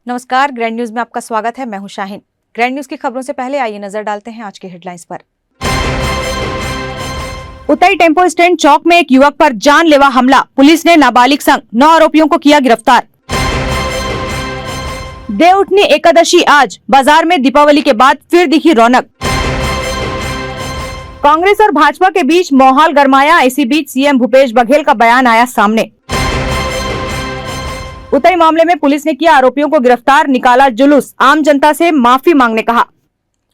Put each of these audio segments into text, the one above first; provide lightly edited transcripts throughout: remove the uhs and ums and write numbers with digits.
नमस्कार, grand news में आपका स्वागत है। मैं हूं शाहीन। ग्रैंड न्यूज की खबरों से पहले आइए नजर डालते हैं आज की हेडलाइंस पर। उतई टेम्पो स्टैंड चौक में एक युवक पर जानलेवा हमला, पुलिस ने नाबालिग संग 9 आरोपियों को किया गिरफ्तार। देवउठनी एकादशी आज, बाजार में दीपावली के बाद फिर दिखी रौनक। कांग्रेस और भाजपा के बीच माहौल गरमाया, इसी बीच सीएम भूपेश बघेल का बयान आया सामने। उतई मामले में पुलिस ने किया आरोपियों को गिरफ्तार, निकाला जुलूस, आम जनता से माफी मांगने कहा।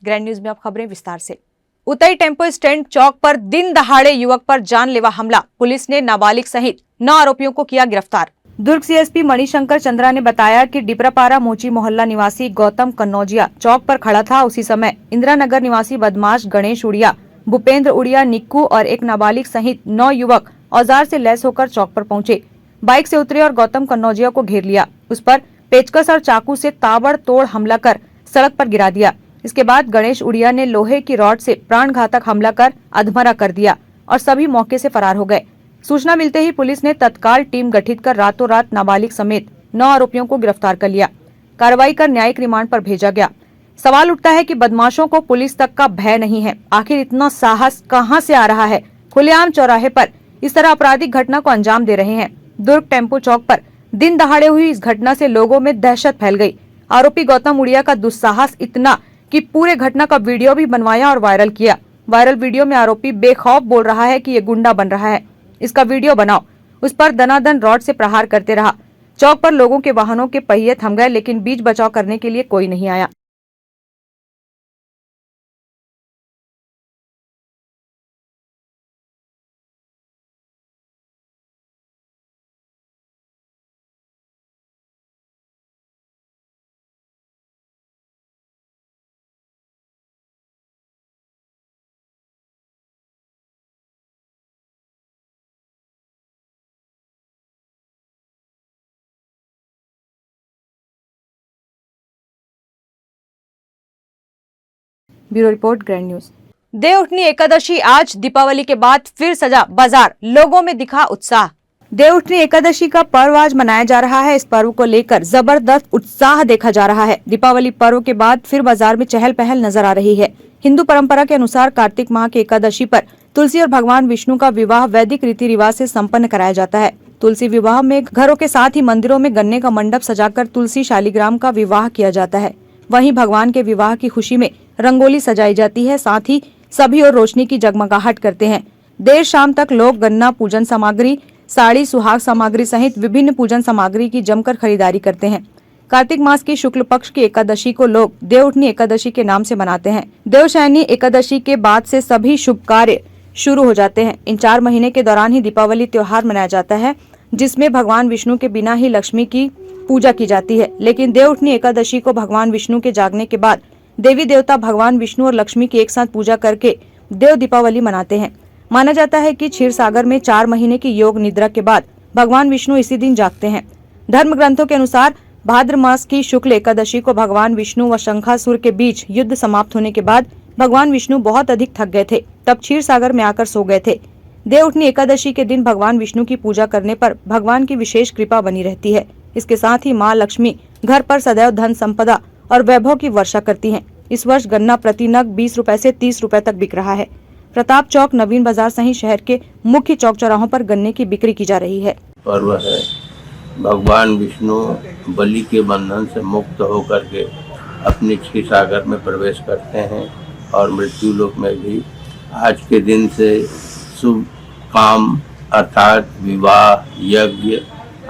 ग्रैंड न्यूज में अब खबरें विस्तार से। उतई टेम्पो स्टैंड चौक पर दिन दहाड़े युवक पर जानलेवा हमला, पुलिस ने नाबालिग सहित 9 आरोपियों को किया गिरफ्तार। दुर्ग सीएसपी मणिशंकर चंद्रा ने बताया कि डिपरापारा मोची मोहल्ला निवासी गौतम कन्नौजिया चौक पर खड़ा था। उसी समय इंदिरा नगर निवासी बदमाश गणेश उड़िया, भूपेंद्र उड़िया, निक्कू और एक नाबालिग सहित 9 युवक औजार से लैस होकर चौक पर पहुंचे। बाइक से उतरे और गौतम कन्नौजिया को घेर लिया। उस पर पेचकस और चाकू से ताबड़तोड़ हमला कर सड़क पर गिरा दिया। इसके बाद गणेश उड़िया ने लोहे की रॉड से प्राणघातक हमला कर अधमरा कर दिया और सभी मौके से फरार हो गए। सूचना मिलते ही पुलिस ने तत्काल टीम गठित कर रातों रात नाबालिग समेत 9 आरोपियों को गिरफ्तार कर लिया। कार्रवाई कर न्यायिक रिमांड पर भेजा गया। सवाल उठता है कि बदमाशों को पुलिस तक का भय नहीं है, आखिर इतना साहस कहां से आ रहा है? खुलेआम चौराहे पर इस तरह आपराधिक घटना को अंजाम दे रहे हैं। दुर्ग टेम्पो चौक पर दिन दहाड़े हुई इस घटना से लोगों में दहशत फैल गई। आरोपी गौतम उड़िया का दुस्साहस इतना कि पूरे घटना का वीडियो भी बनवाया और वायरल किया। वायरल वीडियो में आरोपी बेखौफ बोल रहा है कि ये गुंडा बन रहा है, इसका वीडियो बनाओ। उस पर दनादन रॉड से प्रहार करते रहा। चौक पर लोगों के वाहनों के पहिए थम गए, लेकिन बीच बचाव करने के लिए कोई नहीं आया। Bureau report, grand news. Devuthani Ekadashi आज, दीपावली के बाद फिर सजा बाजार, लोगों में दिखा उत्साह। देवउठनी एकादशी का पर्व आज मनाया जा रहा है। इस पर्व को लेकर जबरदस्त उत्साह देखा जा रहा है। दीपावली पर्व के बाद फिर बाजार में चहल पहल नजर आ रही है। हिंदू परंपरा के अनुसार कार्तिक माह की एकादशी पर तुलसी और भगवान विष्णु का विवाह वैदिक रीति रिवाज से संपन्न कराया जाता है। तुलसी विवाह में घरों के साथ ही मंदिरों में गन्ने का मंडप सजाकर तुलसी शालिग्राम का विवाह किया जाता है। वहीं भगवान के विवाह की खुशी में रंगोली सजाई जाती है, साथ ही सभी और रोशनी की जगमगाहट करते हैं। देर शाम तक लोग गन्ना पूजन सामग्री, साड़ी, सुहाग सामग्री सहित विभिन्न पूजन सामग्री की जमकर खरीदारी करते हैं। कार्तिक मास की शुक्ल पक्ष की एकादशी को लोग देवउठनी एकादशी के नाम से मनाते हैं। देवशयनी एकादशी के बाद से सभी शुभ कार्य शुरू हो जाते हैं। इन 4 महीने के दौरान ही दीपावली त्योहार मनाया जाता है, जिसमें भगवान विष्णु के बिना ही लक्ष्मी की पूजा की जाती है। लेकिन देवउठनी एकादशी को भगवान विष्णु के जागने के बाद देवी देवता भगवान विष्णु और लक्ष्मी की एक साथ पूजा करके देव दीपावली मनाते हैं। माना जाता है कि क्षीर सागर में 4 महीने की योग निद्रा के बाद भगवान विष्णु इसी दिन जागते हैं। धर्म ग्रंथों के अनुसार भाद्र मास की शुक्ल एकादशी को भगवान विष्णु व शंखासुर के बीच युद्ध समाप्त होने के बाद भगवान विष्णु बहुत अधिक थक गए थे, तब क्षीर सागर में आकर सो गए थे। देवउठनी एकादशी के दिन भगवान विष्णु की पूजा करने पर भगवान की विशेष कृपा बनी रहती है। इसके साथ ही माँ लक्ष्मी घर पर सदैव धन संपदा और वैभव की वर्षा करती हैं। इस वर्ष गन्ना प्रति नग 20 रुपए से 30 रुपए तक बिक रहा है। प्रताप चौक, नवीन बाजार सहित शहर के मुख्य चौक चौराहों पर गन्ने की बिक्री की जा रही है। पर्व है, भगवान विष्णु बलि के बंधन से मुक्त होकर के अपने क्षीर सागर में प्रवेश करते हैं और मृत्यु लोक में भी आज के दिन से शुभ काम अर्थात विवाह, यज्ञ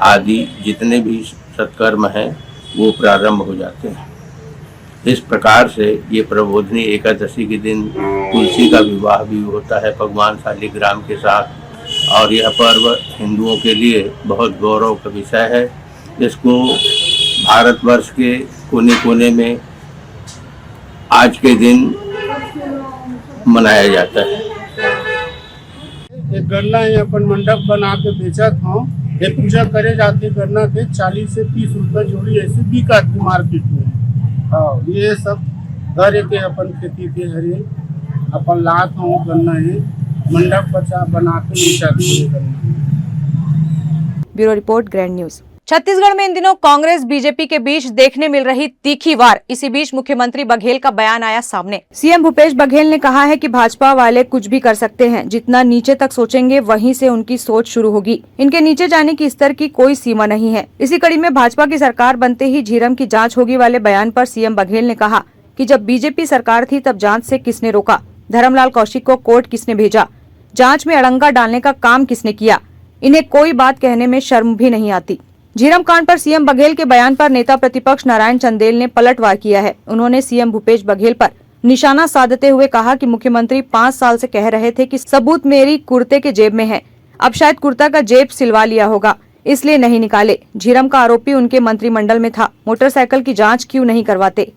आदि जितने भी सत्कर्म हैं वो प्रारंभ हो जाते हैं। इस प्रकार से ये प्रबोधनी एकादशी के दिन तुलसी का विवाह भी होता है भगवान शालिग्राम के साथ, और यह पर्व हिंदुओं के लिए बहुत गौरव का विषय है। इसको भारतवर्ष के कोने कोने में आज के दिन मनाया जाता है। एक गन्ना है, अपन मंडप बना के बेचा था। ये पूजा करे जाते गन्ना के 40 से 30 रुपए जोड़ी ऐसे बिका थी मार्केट में। हाँ, ये सब घर के अपन खेती के हरे अपन लात हूँ गन्ना है, मंडप बना के बेचा थी गन्ना। Bureau report, grand news. Chhattisgarh में इन दिनों कांग्रेस बीजेपी के बीच देखने मिल रही तीखी वार। इसी बीच मुख्यमंत्री बघेल का बयान आया सामने। सीएम भूपेश बघेल ने कहा है कि भाजपा वाले कुछ भी कर सकते हैं, जितना नीचे तक सोचेंगे वहीं से उनकी सोच शुरू होगी। इनके नीचे जाने की स्तर की कोई सीमा नहीं है। इसी कड़ी में भाजपा की सरकार बनते ही झीरम की जाँच होगी वाले बयान पर सीएम बघेल ने कहा कि जब बीजेपी सरकार थी तब जाँच से किसने रोका, धर्मलाल कौशिक को कोर्ट किसने भेजा, जाँच में अड़ंगा डालने का काम किसने किया। इन्हें कोई बात कहने में शर्म भी नहीं आती। झीरम कांड पर सीएम बघेल के बयान पर नेता प्रतिपक्ष नारायण चंदेल ने पलटवार किया है। उन्होंने सीएम भूपेश बघेल पर निशाना साधते हुए कहा कि मुख्यमंत्री 5 साल से कह रहे थे कि सबूत मेरी कुर्ते के जेब में है, अब शायद कुर्ता का जेब सिलवा लिया होगा, इसलिए नहीं निकाले। झीरम का आरोपी उनके मंत्रिमंडल में था, मोटरसाइकिल की जाँच क्यों नहीं करवाते।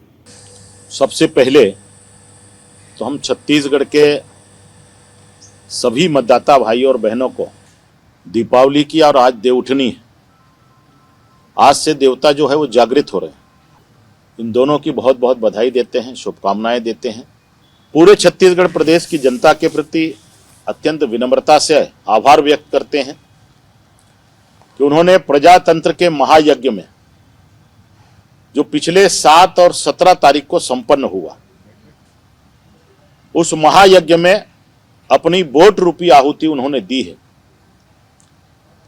सबसे पहले तो हम छत्तीसगढ़ के सभी मतदाता भाई और बहनों को दीपावली की और आज देवउठनी है, आज से देवता जो है वो जागृत हो रहे हैं, इन दोनों की बहुत बहुत बधाई देते हैं, शुभकामनाएं देते हैं। पूरे छत्तीसगढ़ प्रदेश की जनता के प्रति अत्यंत विनम्रता से आभार व्यक्त करते हैं कि उन्होंने प्रजातंत्र के महायज्ञ में जो पिछले 7 और 17 तारीख को संपन्न हुआ, उस महायज्ञ में अपनी वोट रूपी आहुति उन्होंने दी है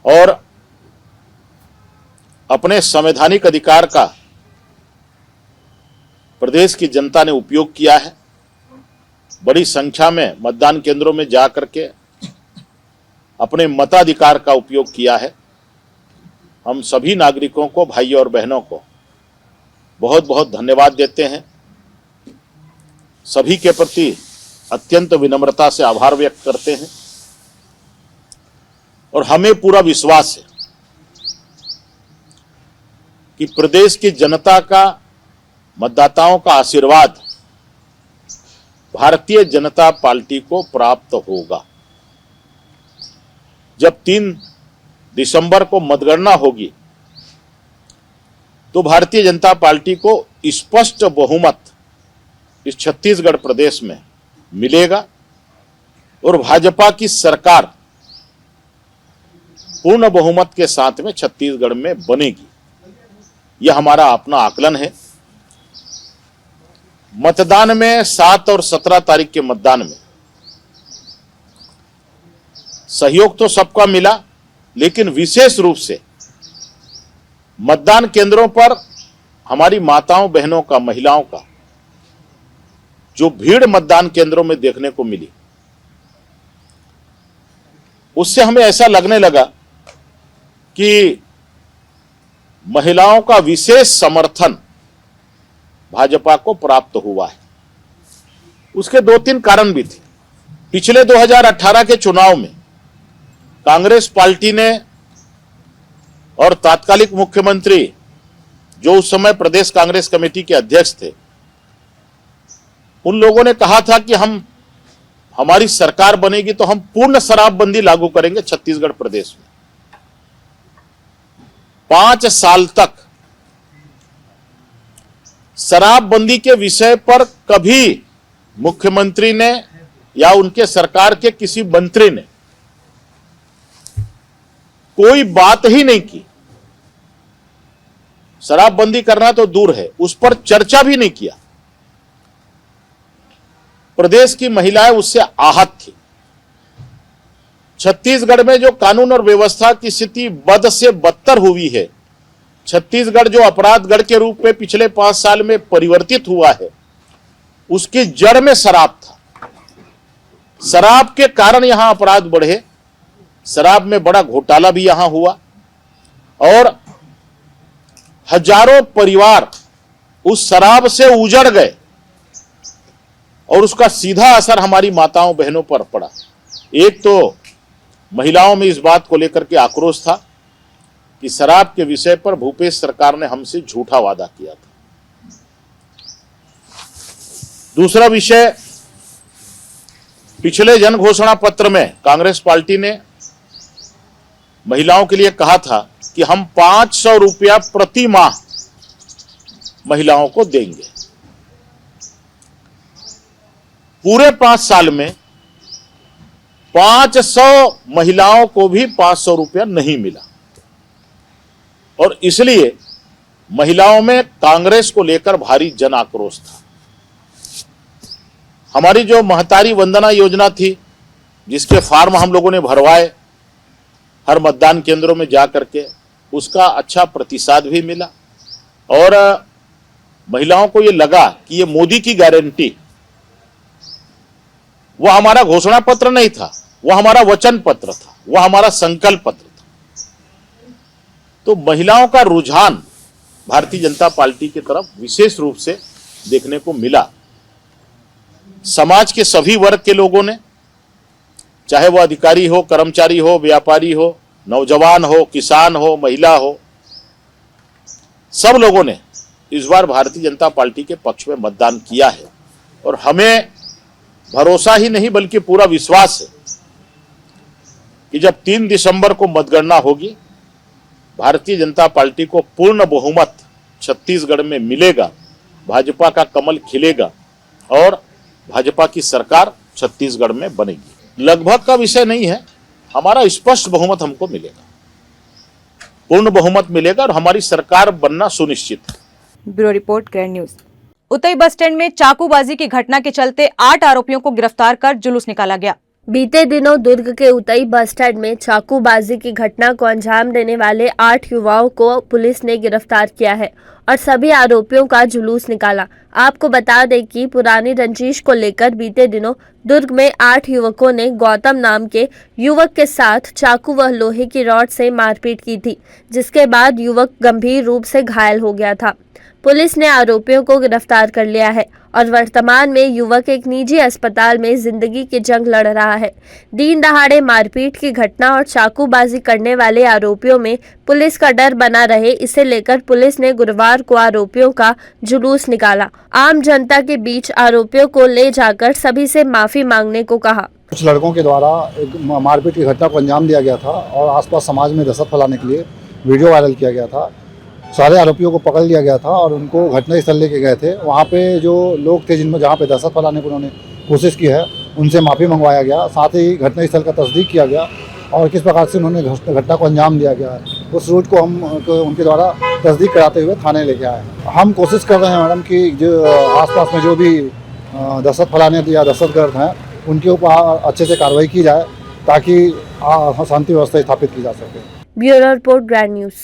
और अपने संवैधानिक अधिकार का प्रदेश की जनता ने उपयोग किया है। बड़ी संख्या में मतदान केंद्रों में जाकर के अपने मताधिकार का उपयोग किया है। हम सभी नागरिकों को, भाई और बहनों को बहुत बहुत धन्यवाद देते हैं। सभी के प्रति अत्यंत विनम्रता से आभार व्यक्त करते हैं और हमें पूरा विश्वास है कि प्रदेश की जनता का, मतदाताओं का आशीर्वाद भारतीय जनता पार्टी को प्राप्त होगा। जब 3 दिसंबर को मतगणना होगी तो भारतीय जनता पार्टी को स्पष्ट बहुमत इस छत्तीसगढ़ प्रदेश में मिलेगा और भाजपा की सरकार पूर्ण बहुमत के साथ में छत्तीसगढ़ में बनेगी। यह हमारा अपना आकलन है। मतदान में 7 और 17 तारीख के मतदान में सहयोग तो सबका मिला, लेकिन विशेष रूप से मतदान केंद्रों पर हमारी माताओं बहनों का, महिलाओं का जो भीड़ मतदान केंद्रों में देखने को मिली, उससे हमें ऐसा लगने लगा कि महिलाओं का विशेष समर्थन भाजपा को प्राप्त हुआ है। उसके 2-3 कारण भी थे। पिछले 2018 के चुनाव में कांग्रेस पार्टी ने और तात्कालिक मुख्यमंत्री जो उस समय प्रदेश कांग्रेस कमेटी के अध्यक्ष थे, उन लोगों ने कहा था कि हमारी सरकार बनेगी तो हम पूर्ण शराबबंदी लागू करेंगे छत्तीसगढ़ प्रदेश में। 5 साल तक शराबबंदी के विषय पर कभी मुख्यमंत्री ने या उनके सरकार के किसी मंत्री ने कोई बात ही नहीं की। शराबबंदी करना तो दूर है, उस पर चर्चा भी नहीं किया। प्रदेश की महिलाएं उससे आहत थी। छत्तीसगढ़ में जो कानून और व्यवस्था की स्थिति बद से बदतर हुई है, छत्तीसगढ़ जो अपराधगढ़ के रूप में पिछले 5 साल में परिवर्तित हुआ है, उसकी जड़ में शराब था। शराब के कारण यहां अपराध बढ़े, शराब में बड़ा घोटाला भी यहां हुआ और हजारों परिवार उस शराब से उजड़ गए और उसका सीधा असर हमारी माताओं बहनों पर पड़ा। एक तो महिलाओं में इस बात को लेकर के आक्रोश था कि शराब के विषय पर भूपेश सरकार ने हमसे झूठा वादा किया था। दूसरा विषय, पिछले जन घोषणा पत्र में कांग्रेस पार्टी ने महिलाओं के लिए कहा था कि हम 500 रुपया प्रति माह महिलाओं को देंगे। पूरे 5 साल में 500 महिलाओं को भी 500 रुपया नहीं मिला। और इसलिए महिलाओं में कांग्रेस को लेकर भारी जन आक्रोश था। हमारी जो महतारी वंदना योजना थी, जिसके फार्म हम लोगों ने भरवाए हर मतदान केंद्रों में जा करके, उसका अच्छा प्रतिसाद भी मिला और महिलाओं को ये लगा कि ये मोदी की गारंटी, वो हमारा घोषणा पत्र नहीं था, वो हमारा वचन पत्र था, वो हमारा संकल्प पत्र था। तो महिलाओं का रुझान भारतीय जनता पार्टी की तरफ विशेष रूप से देखने को मिला। समाज के सभी वर्ग के लोगों ने, चाहे वो अधिकारी हो, कर्मचारी हो, व्यापारी हो, नौजवान हो, किसान हो, महिला हो, सब लोगों ने इस बार भारतीय जनता पार्टी के पक्ष में मतदान किया है और हमें भरोसा ही नहीं बल्कि पूरा विश्वास है कि जब 3 दिसंबर को मतगणना होगी, भारतीय जनता पार्टी को पूर्ण बहुमत छत्तीसगढ़ में मिलेगा, भाजपा का कमल खिलेगा और भाजपा की सरकार छत्तीसगढ़ में बनेगी। लगभग का विषय नहीं है, हमारा स्पष्ट बहुमत हमको मिलेगा, पूर्ण बहुमत मिलेगा और हमारी सरकार बनना सुनिश्चित है। Bureau report, grand news. Utai bus stand में चाकूबाजी की घटना के चलते 8 आरोपियों को गिरफ्तार कर जुलूस निकाला गया। बीते दिनों दुर्ग के उतई बस स्टैंड में चाकूबाजी की घटना को अंजाम देने वाले 8 युवाओं को पुलिस ने गिरफ्तार किया है और सभी आरोपियों का जुलूस निकाला। आपको बता दें कि पुरानी रंजिश को लेकर बीते दिनों दुर्ग में 8 युवकों ने गौतम नाम के युवक के साथ चाकू व लोहे की रॉड से मारपीट की थी, जिसके बाद युवक गंभीर रूप से घायल हो गया था। पुलिस ने आरोपियों को गिरफ्तार कर लिया है और वर्तमान में युवक एक निजी अस्पताल में जिंदगी की जंग लड़ रहा है। दिन दहाड़े मारपीट की घटना और चाकूबाजी करने वाले आरोपियों में पुलिस का डर बना रहे, इसे लेकर पुलिस ने गुरुवार को आरोपियों का जुलूस निकाला। आम जनता के बीच आरोपियों को ले जाकर सभी से माफी मांगने को कहा। कुछ लड़कों के द्वारा एक मारपीट की घटना को अंजाम दिया गया था और आसपास समाज में दहशत फैलाने के लिए वीडियो वायरल किया गया था। सारे आरोपियों को पकड़ लिया गया था और उनको घटनास्थल लेके गए थे। वहाँ पे जो लोग थे जिनमें जहाँ पे दहशत फैलाने की उन्होंने कोशिश की है, उनसे माफ़ी मंगवाया गया। साथ ही घटनास्थल का तस्दीक किया गया और किस प्रकार से उन्होंने घटना को अंजाम दिया गया है, उस रूट को हम उनके द्वारा तस्दीक कराते हुए थाने लेके आए। हम कोशिश कर रहे हैं मैडम कि जो आसपास में जो भी दहशत फैलाने या दहशतगर्द हैं, उनके ऊपर अच्छे से कार्रवाई की जाए ताकि शांति व्यवस्था स्थापित की जा सके। Bureau report, grand news.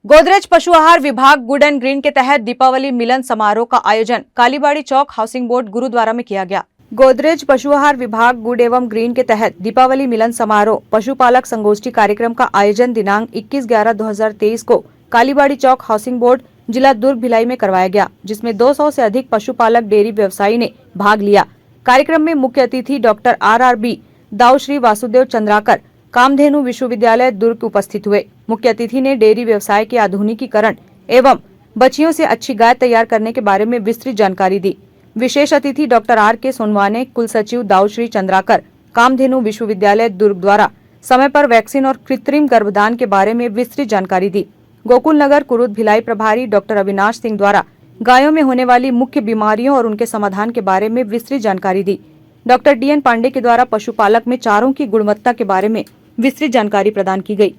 Godrej पशु आहार विभाग गुड एंड ग्रीन के तहत दीपावली मिलन समारोह का आयोजन कालीबाड़ी चौक हाउसिंग बोर्ड गुरुद्वारा में किया गया। गोदरेज पशु आहार विभाग गुड एवं ग्रीन के तहत दीपावली मिलन समारोह पशुपालक संगोष्ठी कार्यक्रम का आयोजन दिनांक 21/11/2023 को कालीबाड़ी चौक हाउसिंग बोर्ड जिला दुर्ग भिलाई में करवाया गया, जिसमें 200 से अधिक पशुपालक डेयरी व्यवसायी ने भाग लिया। कार्यक्रम में मुख्य अतिथि डॉक्टर RRB दाऊ श्री वासुदेव चंद्राकर कामधेनु विश्वविद्यालय दुर्ग उपस्थित हुए। मुख्य अतिथि ने डेयरी व्यवसाय के आधुनिकीकरण एवं बछियों से अच्छी गाय तैयार करने के बारे में विस्तृत जानकारी दी। विशेष अतिथि डॉक्टर R.K. सोनवा ने कुल सचिव दाऊ श्री चंद्राकर कामधेनु विश्वविद्यालय दुर्ग द्वारा समय पर वैक्सीन और कृत्रिम गर्भधान के बारे में विस्तृत जानकारी दी। गोकुल नगर कुरुद भिलाई प्रभारी डॉक्टर अविनाश सिंह द्वारा गायों में होने वाली मुख्य बीमारियों और उनके समाधान के बारे में विस्तृत जानकारी दी। Doctor D.N. पांडे के द्वारा पशुपालक में चारों की गुणवत्ता के बारे में विस्तृत जानकारी प्रदान की गई।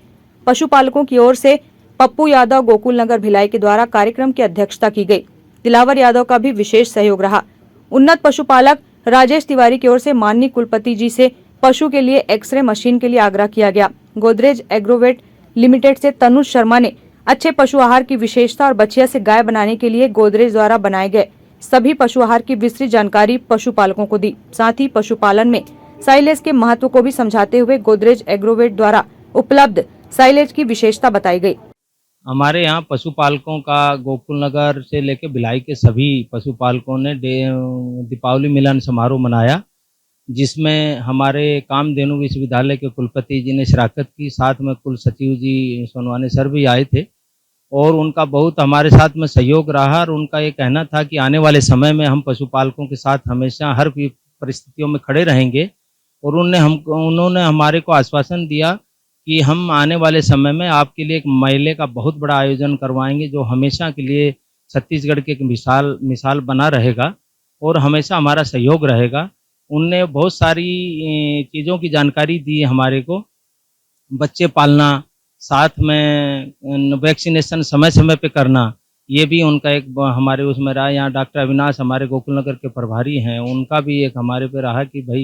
पशुपालकों की ओर से पप्पू यादव गोकुल नगर भिलाई के द्वारा कार्यक्रम की अध्यक्षता की गई। दिलावर यादव का भी विशेष सहयोग रहा। उन्नत पशुपालक राजेश तिवारी की ओर से माननीय कुलपति जी से पशु के लिए एक्सरे मशीन के लिए आग्रह किया गया। गोदरेज एग्रोवेट लिमिटेड से तनुज शर्मा ने अच्छे पशु आहार की विशेषता और बछिया से गाय बनाने के लिए गोदरेज द्वारा बनाए गए सभी पशु आहार की विस्तृत जानकारी पशुपालकों को दी। साथ ही पशुपालन में साइलेज के महत्व को भी समझाते हुए गोदरेज एग्रोवेट द्वारा उपलब्ध साइलेज की विशेषता बताई गई। हमारे यहाँ पशुपालकों का गोकुल नगर से लेकर भिलाई के सभी पशुपालकों ने दीपावली मिलन समारोह मनाया, जिसमें हमारे कामधेनु विश्वविद्यालय के कुलपति जी ने शिरकत की। साथ में कुल सचिव जी सोनवाने सर भी आए थे और उनका बहुत हमारे साथ में सहयोग रहा और उनका ये कहना था कि आने वाले समय में हम पशुपालकों के साथ हमेशा हर परिस्थितियों में खड़े रहेंगे और उन्होंने हमारे को आश्वासन दिया कि हम आने वाले समय में आपके लिए एक मेले का बहुत बड़ा आयोजन करवाएंगे, जो हमेशा के लिए छत्तीसगढ़ के एक मिसाल बना रहेगा और हमेशा हमारा सहयोग रहेगा। उनने बहुत सारी चीज़ों की जानकारी दी हमारे को, बच्चे पालना, साथ में वैक्सीनेशन समय समय पे करना, ये भी उनका एक हमारे उसमें रहा। यहाँ डॉक्टर अविनाश हमारे गोकुल नगर के प्रभारी हैं, उनका भी एक हमारे पे रहा कि भाई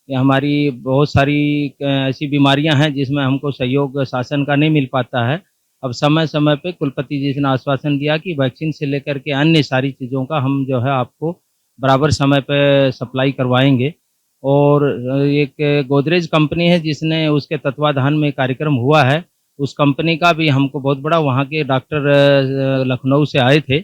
ये हमारी बहुत सारी ऐसी बीमारियां हैं जिसमें हमको सहयोग शासन का नहीं मिल पाता है। अब समय समय पे कुलपति जी ने आश्वासन दिया कि वैक्सीन से लेकर के अन्य सारी चीज़ों का हम जो है आपको बराबर समय पे सप्लाई करवाएंगे। और एक गोदरेज कंपनी है जिसने उसके तत्वाधान में कार्यक्रम हुआ है, उस कंपनी का भी हमको बहुत बड़ा, वहाँ के डॉक्टर लखनऊ से आए थे,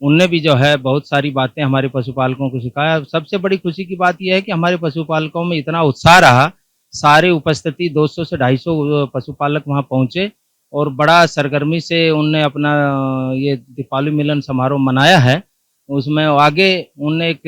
उनने भी जो है बहुत सारी बातें हमारे पशुपालकों को सिखाया। सबसे बड़ी खुशी की बात यह है कि हमारे पशुपालकों में इतना उत्साह रहा, सारे उपस्थिति 200 से 250 पशुपालक वहाँ पहुँचे और बड़ा सरगर्मी से उनने अपना ये दीपावली मिलन समारोह मनाया है। उसमें आगे उनने एक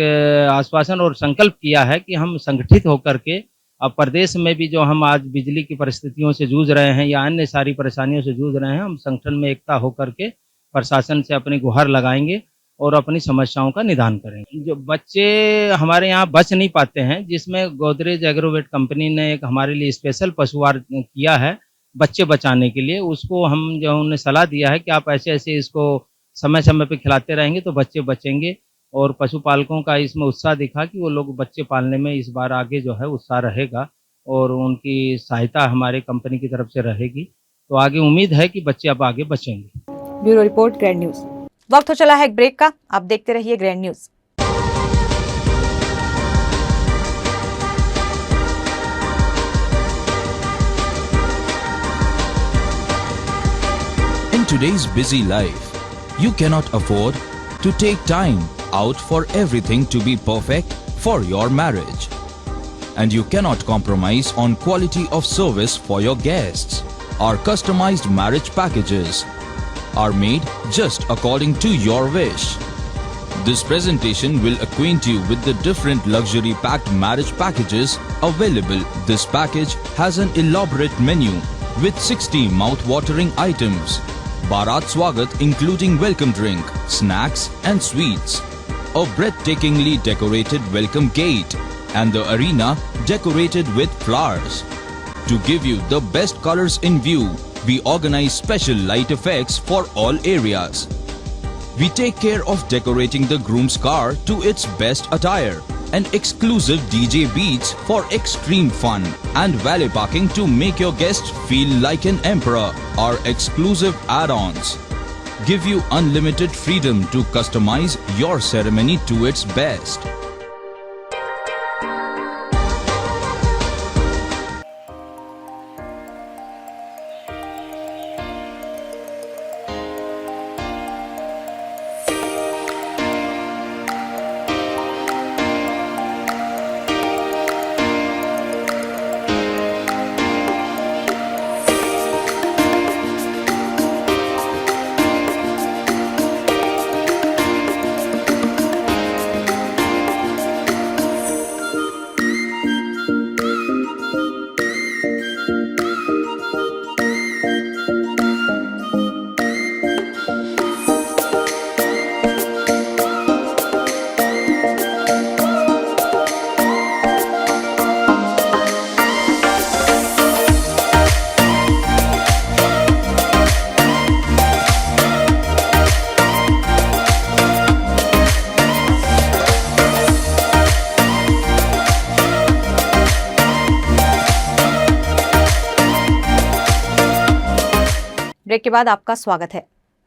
आश्वासन और संकल्प किया है कि हम संगठित होकर के अब प्रदेश में भी जो हम आज बिजली की परिस्थितियों से जूझ रहे हैं या अन्य सारी परेशानियों से जूझ रहे हैं, हम संगठन में एकता होकर के प्रशासन से अपनी गुहार लगाएंगे और अपनी समस्याओं का निदान करेंगे। जो बच्चे हमारे यहाँ बच नहीं पाते हैं, जिसमें गोदरेज एग्रोवेट कंपनी ने एक हमारे लिए स्पेशल पशुआहार किया है बच्चे बचाने के लिए, उसको हम जो उन्हें सलाह दिया है कि आप ऐसे ऐसे इसको समय समय पे खिलाते रहेंगे तो बच्चे बचेंगे। और पशुपालकों का इसमें उत्साह दिखा कि वो लोग बच्चे पालने में इस बार आगे जो है उत्साह रहेगा और उनकी सहायता हमारे कंपनी की तरफ से रहेगी, तो आगे उम्मीद है कि बच्चे अब आगे बचेंगे। Bureau report, grand news. वक्त हो चला है एक ब्रेक का, आप देखते रहिए grand news. In today's busy life, you cannot afford to take time out for everything to be perfect for your marriage. And you cannot compromise on quality of service for your guests. Our customized marriage packages are made just according to your wish. This presentation will acquaint you with the different luxury packed marriage packages available. This package has an elaborate menu with 60 mouth-watering items. Bharat Swagat including welcome drink, snacks and sweets. A breathtakingly decorated welcome gate and the arena decorated with flowers. To give you the best colors in view, we organize special light effects for all areas. We take care of decorating the groom's car to its best attire and exclusive DJ beats for extreme fun and valet parking to make your guests feel like an emperor. Our exclusive add-ons give you unlimited freedom to customize your ceremony to its best. Break के बाद आपका स्वागत है।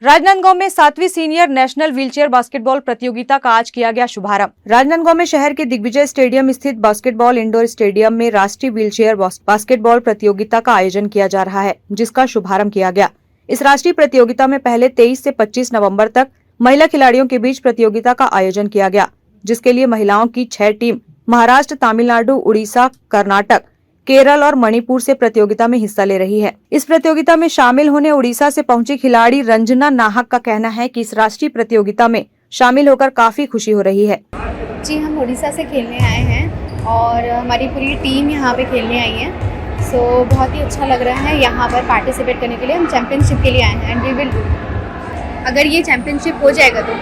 राजनांदगांव में 7वीं senior national wheelchair basketball प्रतियोगिता का आज किया गया शुभारंभ। राजनांदगांव में शहर के दिग्विजय स्टेडियम स्थित बास्केटबॉल इंडोर स्टेडियम में राष्ट्रीय व्हीलचेयर बास्केटबॉल प्रतियोगिता का आयोजन किया जा रहा है, जिसका शुभारंभ किया गया। इस राष्ट्रीय प्रतियोगिता में पहले 23 से 25 नवम्बर तक महिला खिलाड़ियों के बीच प्रतियोगिता का आयोजन किया गया, जिसके लिए महिलाओं की 6 टीम महाराष्ट्र, तमिलनाडु, उड़ीसा, कर्नाटक, केरल और मणिपुर से प्रतियोगिता में हिस्सा ले रही है। इस प्रतियोगिता में शामिल होने उड़ीसा से पहुंची खिलाड़ी रंजना नाहक का कहना है कि इस राष्ट्रीय प्रतियोगिता में शामिल होकर काफी खुशी हो रही है। जी, हम उड़ीसा से खेलने आए हैं और हमारी पूरी टीम यहाँ पे खेलने आई है। सो बहुत ही अच्छा लग रहा है यहाँ पर पार्टिसिपेट करने के लिए। हम चैम्पियनशिप के लिए आए हैं एंड वी विल, अगर ये चैम्पियनशिप हो जाएगा तो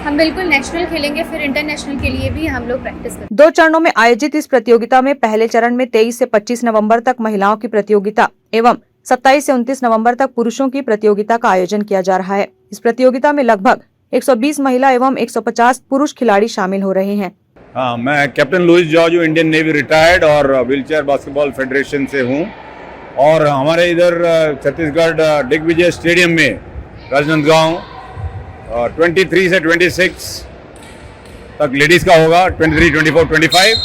हम बिल्कुल नेशनल खेलेंगे, फिर इंटरनेशनल के लिए भी हम लोग प्रैक्टिस करेंगे। 2 चरणों में आयोजित इस प्रतियोगिता में पहले चरण में 23 से 25 नवंबर तक महिलाओं की प्रतियोगिता एवं 27 से 29 नवंबर तक पुरुषों की प्रतियोगिता का आयोजन किया जा रहा है। इस प्रतियोगिता में लगभग 120 महिला एवं 150 पुरुष खिलाड़ी शामिल हो रहे हैं। हाँ, मैं कैप्टन लुइस जॉर्ज हूँ, इंडियन नेवी रिटायर्ड और व्हीलचेयर बास्केटबॉल फेडरेशन से हूँ। और हमारे इधर छत्तीसगढ़ दिग्विजय स्टेडियम में राजनांदगांव 23 से 26 तक लेडीज़ का होगा। 23, 24, 25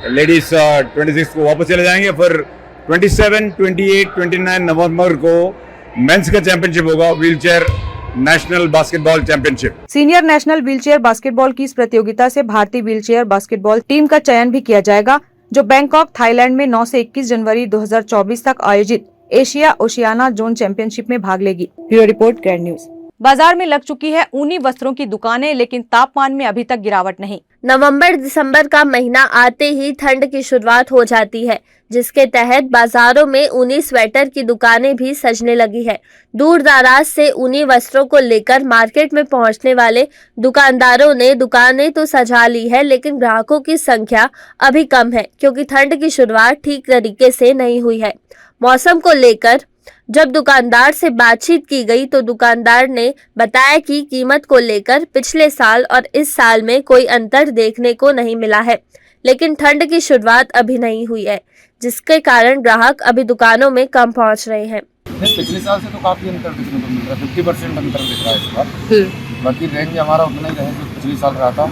लेडीज़ 26 को वापस चले जाएंगे। फिर 27, 28, 29 नवंबर को मेंस का चैंपियनशिप होगा, wheelchair national basketball championship. Senior national wheelchair basketball की इस प्रतियोगिता से भारतीय व्हीलचेयर बास्केटबॉल टीम का चयन भी किया जाएगा, जो बैंकॉक थाईलैंड में 9 से 21 जनवरी 2024 तक आयोजित एशिया ओशियाना जोन चैंपियनशिप में भाग लेगी। Bureau report, grand news. बाजार में लग चुकी है ऊनी वस्त्रों की दुकानें, लेकिन तापमान में अभी तक गिरावट नहीं। नवंबर दिसंबर का महीना आते ही ठंड की शुरुआत हो जाती है, जिसके तहत बाजारों में ऊनी स्वेटर की दुकानें भी सजने लगी है। दूर दराज से ऊनी वस्त्रों को लेकर मार्केट में पहुंचने वाले दुकानदारों ने दुकानें तो सजा ली है, लेकिन ग्राहकों की संख्या अभी कम है, क्योंकि ठंड की शुरुआत ठीक तरीके से नहीं हुई है। मौसम को लेकर जब दुकानदार से बातचीत की गई तो दुकानदार ने बताया कि कीमत को लेकर पिछले साल और इस साल में कोई अंतर देखने को नहीं मिला है, लेकिन ठंड की शुरुआत अभी नहीं हुई है, जिसके कारण ग्राहक अभी दुकानों में कम पहुंच रहे हैं। पिछले साल से तो काफ़ी अंतर देखने को मिल रहा है, 50% अंतर दिख रहा है इस बार। बाकी रेंज हमारा उतना ही रहे जो पिछले साल रहा था।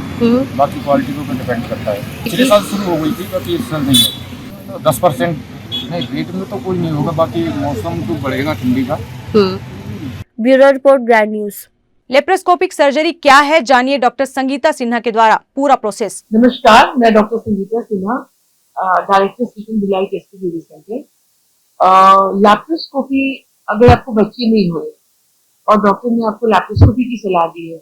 बाकी क्वालिटी के ऊपर डिपेंड करता है। पिछले साल शुरू हो गई थी, बाकी इस साल नहीं है। तो 10% नहीं, रेट में तो कोई नहीं होगा, बाकी मौसम तो बढ़ेगा ठंडी का। Bureau report, grand news. Laparoscopic surgery क्या है, जानिए डॉक्टर संगीता सिन्हा के द्वारा पूरा प्रोसेस। नमस्कार, मैं doctor Sangeeta Sinha, director station Bhilai test baby centre. Laparoscopy अगर आपको बच्चे नहीं हुए और डॉक्टर ने आपको लैप्रोस्कोपी की सलाह दी है,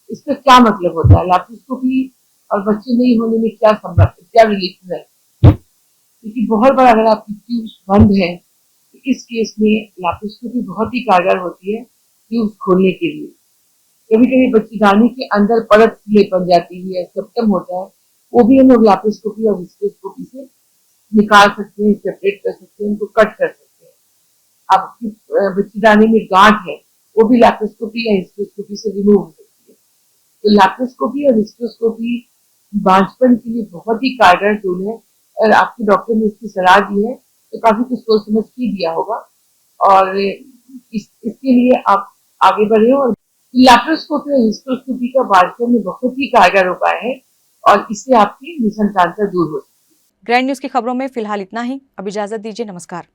इसका क्या मतलब होता है? लैप्रोस्कोपी और बच्चे नहीं होने में क्या रिलेशन है? क्योंकि बहुत बार अगर आपकी ट्यूब्स बंद है तो इस केस में लैप्रोस्कोपी बहुत ही कारगर होती है ट्यूब्स खोलने के लिए। कभी कभी बच्चेदानी के अंदर परत बन जाती है, सेप्टम होता है, वो भी हम लोग लैप्रोस्कोपी और हिस्ट्रोस्कोपी से निकाल सकते हैं, सेपरेट कर सकते हैं, उनको कट कर सकते हैं। आपकी बच्चेदानी में गांठ है, वो भी लैप्रोस्कोपी या हिस्ट्रोस्कोपी से रिमूव हो सकती है। तो लैप्रोस्कोपी और हिस्ट्रोस्कोपी बांझपन के लिए बहुत ही कारगर टूल है। और आपके डॉक्टर ने इसकी सलाह दी है तो काफी कुछ सोच समझ के दिया होगा, और इसके लिए आप आगे बढ़े। और लैप्रोस्कोपी और हिस्ट्रोस्कोपी का बांझपन में बहुत ही कारगर उपाय है और इससे आपकी निसंतानता दूर हो सकती है। ग्रैंड न्यूज की खबरों में फिलहाल इतना ही। अब इजाजत दीजिए, नमस्कार।